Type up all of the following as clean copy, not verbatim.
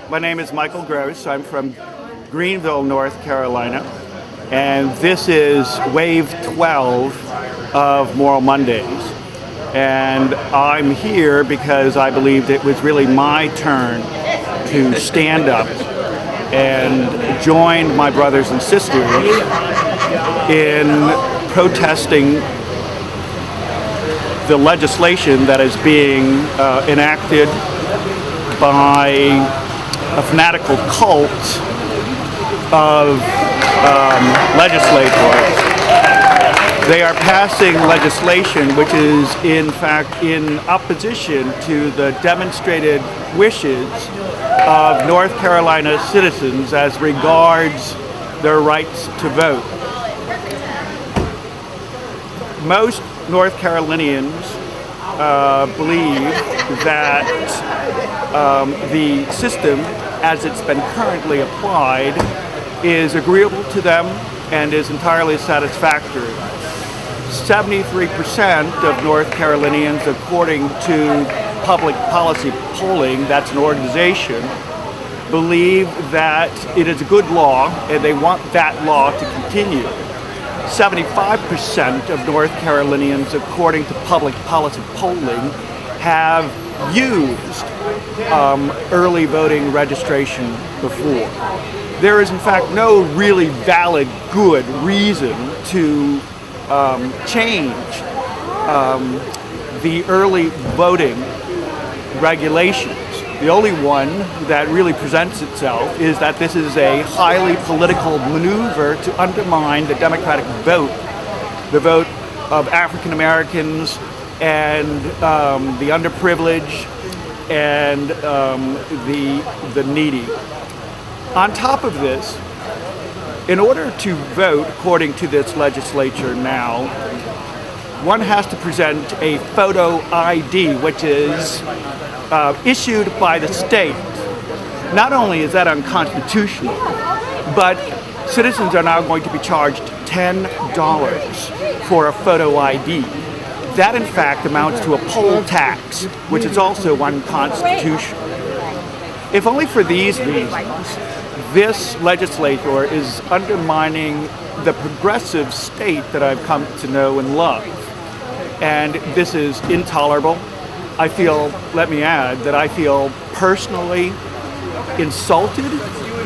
My name is Michael Gross. I'm from Greenville, North Carolina, and this is Wave 12 of Moral Mondays. And I'm here because I believed it was really my turn to stand up and join my brothers and sisters in protesting the legislation that is being enacted by a fanatical cult of legislators. They are passing legislation which is in fact in opposition to the demonstrated wishes of North Carolina citizens as regards their rights to vote. Most North Carolinians believe that the system as it's been currently applied is agreeable to them and is entirely satisfactory. 73% of North Carolinians, according to Public Policy Polling, that's an organization, believe that it is a good law and they want that law to continue. 75% of North Carolinians, according to Public Policy Polling, have used early voting registration before. There is in fact no really valid good reason to change the early voting regulations. The only one that really presents itself is that this is a highly political maneuver to undermine the democratic vote, the vote of African Americans and the underprivileged and the needy. On top of this, in order to vote according to this legislature now, one has to present a photo ID, which is issued by the state. Not only is that unconstitutional, but citizens are now going to be charged $10 for a photo ID. That in fact amounts to a poll tax, which is also unconstitutional. If only for these reasons, this legislator is undermining the progressive state that I've come to know and love. And this is intolerable. I feel, let me add, that I feel personally insulted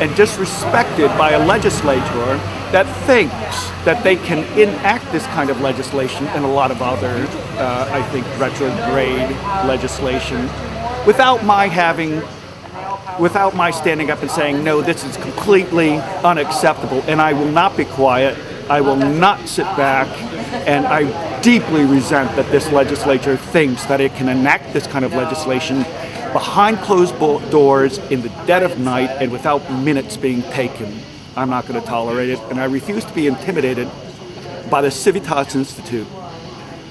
and disrespected by a legislator that thinks that they can enact this kind of legislation and a lot of other, I think, retrograde legislation without my standing up and saying, no, this is completely unacceptable and I will not be quiet, I will not sit back, and I deeply resent that this legislature thinks that it can enact this kind of legislation behind closed doors in the dead of night and without minutes being taken. I'm not going to tolerate it, and I refuse to be intimidated by the Civitas Institute.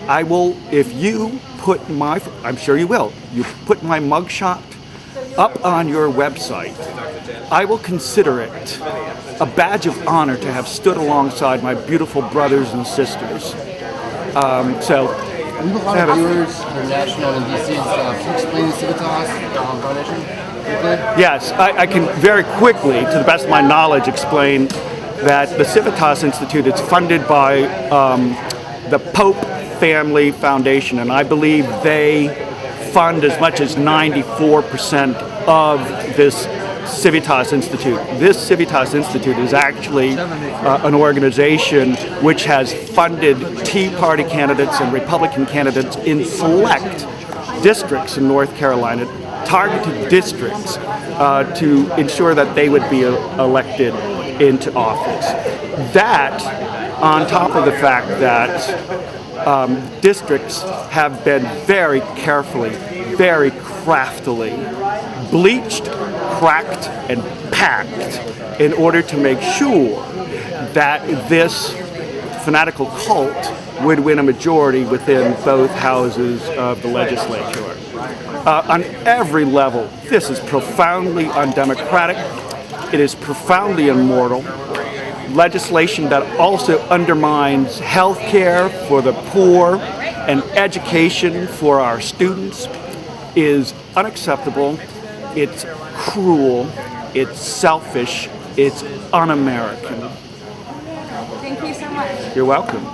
I will, if you put my, I'm sure you will, you put my mugshot up on your website, I will consider it a badge of honor to have stood alongside my beautiful brothers and sisters. We have a lot of viewers international in DC. Can you explain the Civitas Foundation? Yes, I can very quickly, to the best of my knowledge, explain that the Civitas Institute is funded by the Pope Family Foundation, and I believe they fund as much as 94% of this Civitas Institute. This Civitas Institute is actually an organization which has funded Tea Party candidates and Republican candidates in select districts in North Carolina, targeted districts, to ensure that they would be elected into office. That, on top of the fact that districts have been very carefully, very craftily bleached, cracked, and packed in order to make sure that this fanatical cult would win a majority within both houses of the legislature. On every level, this is profoundly undemocratic. It is profoundly immoral. Legislation that also undermines health care for the poor and education for our students is unacceptable. It's cruel, it's selfish, it's un-American. Thank you so much. You're welcome.